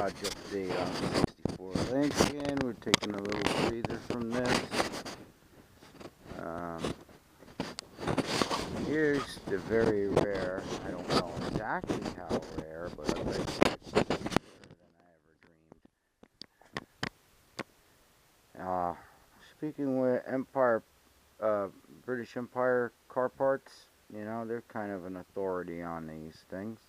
garage update on the 64 Lincoln. We're taking a little breather from this. Here's the very rare, I don't know exactly how rare, but I bet it's rarer than I ever dreamed. Speaking with British Empire car parts, you know, they're kind of an authority on these things.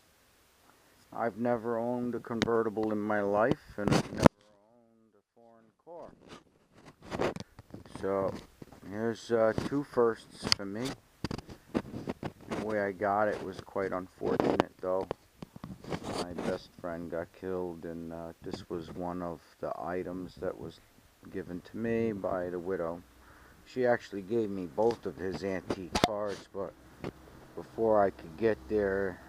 I've never owned a convertible in my life, and I've never owned a foreign car. So, here's two firsts for me. The way I got it was quite unfortunate, though. My best friend got killed, and this was one of the items that was given to me by the widow. She actually gave me both of his antique cars, but before I could get there,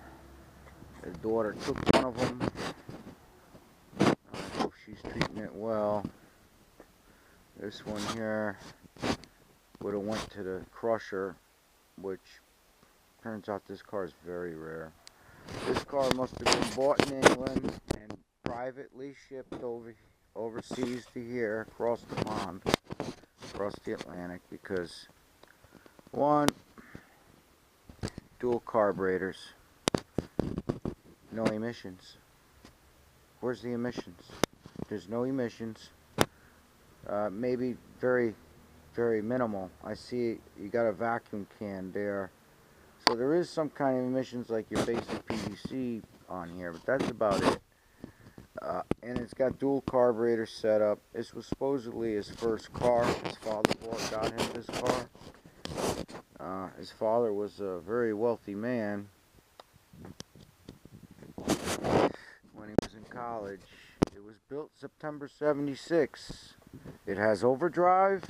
the daughter took one of them. I hope she's treating it well. This one here would have went to the crusher, which turns out this car is very rare. This car must have been bought in England and privately shipped overseas to here, across the pond, across the Atlantic, because one, dual carburetors, no emissions. Where's the emissions? There's no emissions. Maybe very, very minimal. I see you got a vacuum can there. So there is some kind of emissions like your basic PVC on here, but that's about it. And it's got dual carburetor setup. This was supposedly his first car. His father got him this car. His father was a very wealthy man when he was in college. It was built September 76. It has overdrive.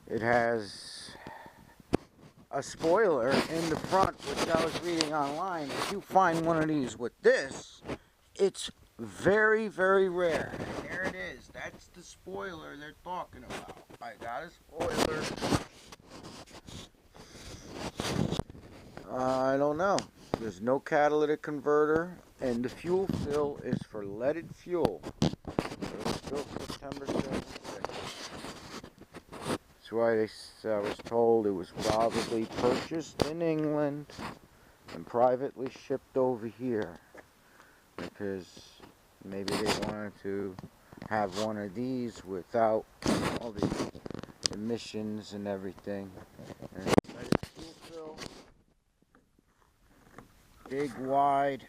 It has a spoiler in the front, which I was reading online. If you find one of these with this, it's very, very rare. And there it is. That's the spoiler they're talking about. I got a spoiler. I don't know. There's no catalytic converter, and the fuel fill is for leaded fuel. It was built September 76. That's why I was told it was probably purchased in England and privately shipped over here, because maybe they wanted to have one of these without all the emissions and everything. And fuel fill, big, wide.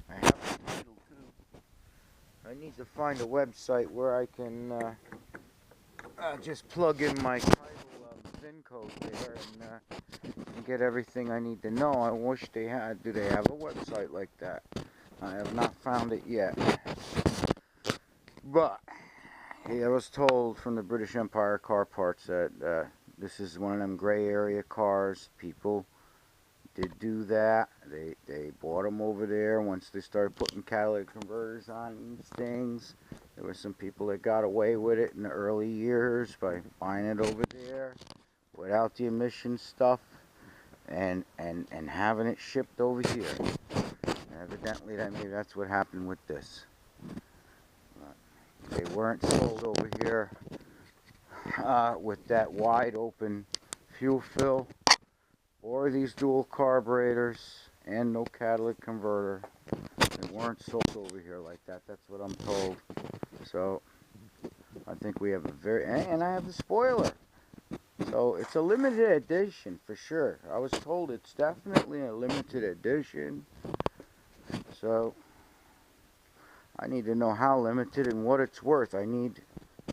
I have a title too. I need to find a website where I can just plug in my title VIN code there and get everything I need to know. I wish they had. Do they have a website like that? I have not found it yet. But I was told from the British Empire car parts that this is one of them gray area cars. People did do that. They bought them over there. Once they started putting catalytic converters on these things, there were some people that got away with it in the early years by buying it over there without the emission stuff and having it shipped over here. Evidently, maybe that's what happened with this. They weren't sold over here with that wide open fuel fill or these dual carburetors and no catalytic converter. They weren't sold over here like that. That's what I'm told. So I think we have a and I have the spoiler. So it's a limited edition for sure. I was told it's definitely a limited edition. So I need to know how limited and what it's worth. I need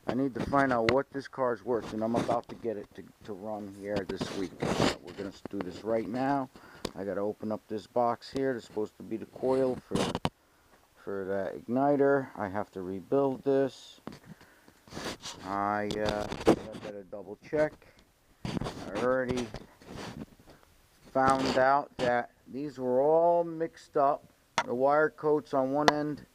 to find out what this car's worth, and I'm about to get it to run here this week. We're going to do this right now. I got to open up this box here. It's supposed to be the coil for the igniter. I have to rebuild this. I better double check. I already found out that these were all mixed up. The wire coats on one end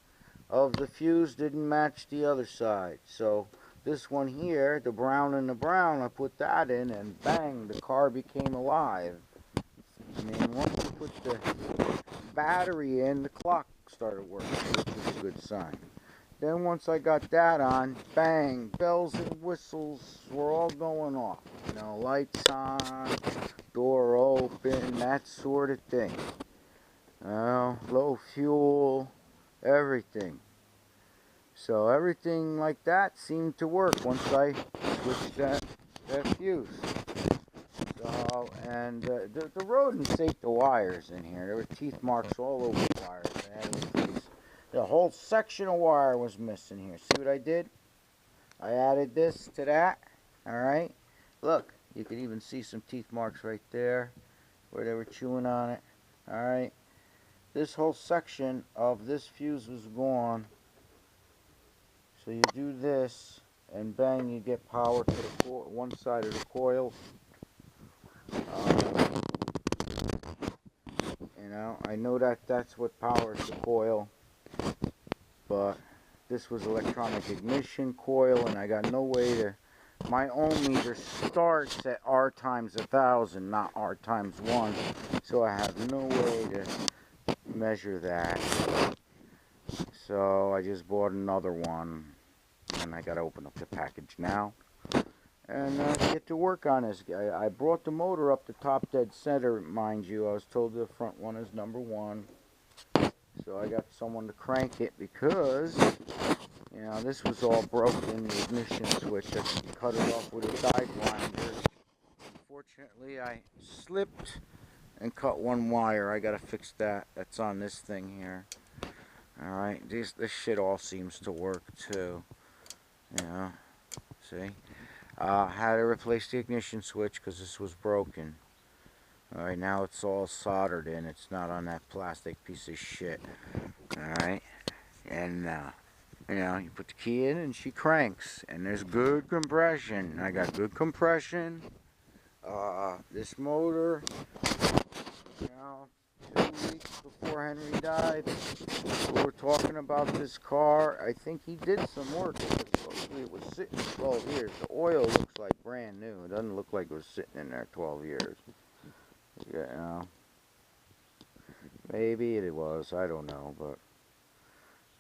of the fuse didn't match the other side. So this one here, the brown and the brown, I put that in, and bang, the car became alive. I mean, once you put the battery in, the clock started working, which is a good sign. Then once I got that on, bang, bells and whistles were all going off. You know, lights on, door open, that sort of thing. Low fuel, everything. So everything like that seemed to work once I switched that fuse. So, and the rodents ate the wires in here. There were teeth marks all over the wires. I had to replace. The whole section of wire was missing here. See what I did? I added this to that. Alright? Look, you can even see some teeth marks right there where they were chewing on it. Alright? This whole section of this fuse was gone. So you do this, and bang, you get power to the one side of the coil. You know, I know that's what powers the coil, but this was electronic ignition coil, and I got no way to. My ohm meter starts at R times 1,000, not R times 1, so I have no way to measure that. So I just bought another one, and I gotta open up the package now and get to work on this. I brought the motor up to top dead center, mind you. I was told the front one is number 1, so I got someone to crank it because, you know, this was all broken, the ignition switch. I cut it off with a die grinder. Unfortunately, I slipped and cut one wire. I gotta fix that. That's on this thing here. Alright, this shit all seems to work too. You know, see? Had to replace the ignition switch because this was broken. Alright, now it's all soldered in. It's not on that plastic piece of shit. Alright, and you know, you put the key in and she cranks, and there's good compression. I got good compression. This motor, you know, 2 weeks before Henry died, we were talking about this car. I think he did some work. Supposedly it was sitting 12 years. The oil looks like brand new. It doesn't look like it was sitting in there 12 years. You know, maybe it was. I don't know, but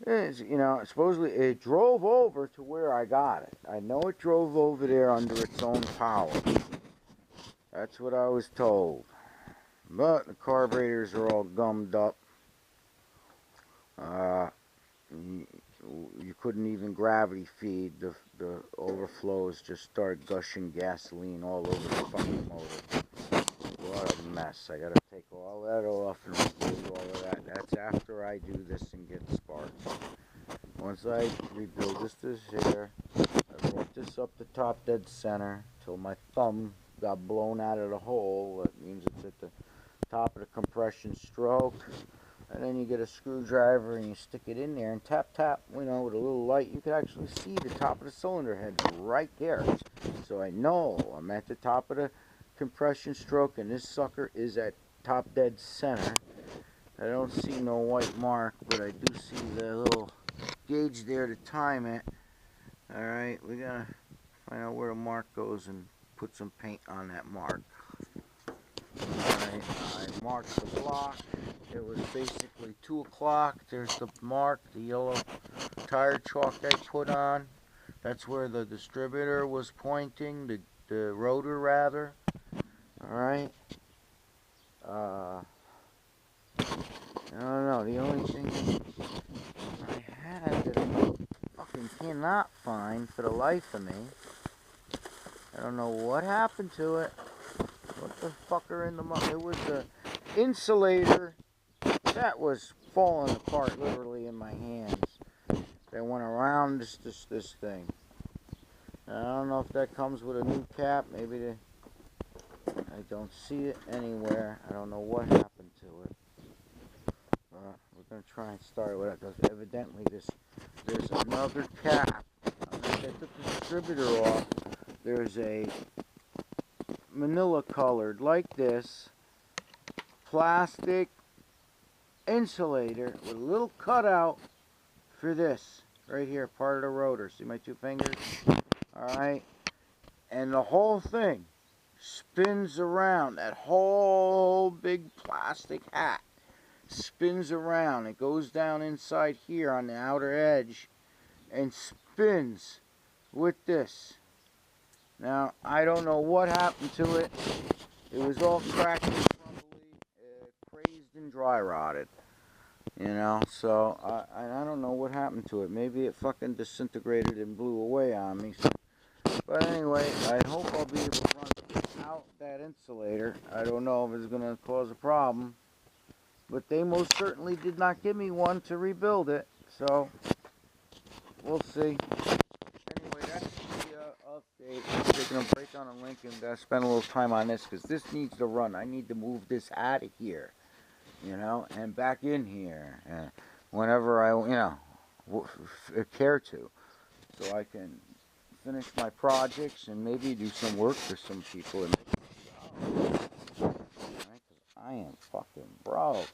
it's, you know, supposedly it drove over to where I got it. I know it drove over there under its own power. That's what I was told. But the carburetors are all gummed up. You couldn't even gravity feed. The overflows just started gushing gasoline all over the fucking motor. What a mess. I gotta take all that off and rebuild all of that. That's after I do this and get sparks. Once I rebuild this here, I brought this up the top dead center till my thumb got blown out of the hole. That means it's at the top of the compression stroke. And then you get a screwdriver and you stick it in there and tap, you know, with a little light. You can actually see the top of the cylinder head right there. So I know I'm at the top of the compression stroke, and this sucker is at top dead center. I don't see no white mark, but I do see the little gauge there to time it. Alright, we gotta find out where the mark goes and put some paint on that mark. Alright, I marked the block. It was basically 2 o'clock. There's the mark, the yellow tire chalk I put on. That's where the distributor was pointing, the rotor rather. Alright. I don't know, the only thing I had that I fucking cannot find for the life of me. I don't know what happened to it. What the fucker in the mud? It was the insulator that was falling apart literally in my hands. They went around this thing. I don't know if that comes with a new cap. Maybe I don't see it anywhere. I don't know what happened to it. We're gonna try and start with it because evidently there's another cap. I took the distributor off. There's a manila colored like this plastic insulator with a little cutout for this right here, part of the rotor. See my 2 fingers? Alright, and the whole thing spins around. That whole big plastic hat spins around. It goes down inside here on the outer edge and spins with this. Now, I don't know what happened to it. It was all cracked and crumbly, crazed and dry rotted. You know, so I don't know what happened to it. Maybe it fucking disintegrated and blew away on me. So, but anyway, I hope I'll be able to run out that insulator. I don't know if it's going to cause a problem. But they most certainly did not give me one to rebuild it. So, we'll see. Anyway, that's the update. I'm taking a break on a link and spend a little time on this because this needs to run. I need to move this out of here, you know, and back in here whenever I, you know, care to, so I can finish my projects and maybe do some work for some people and make a job. Right? 'Cause I am fucking broke.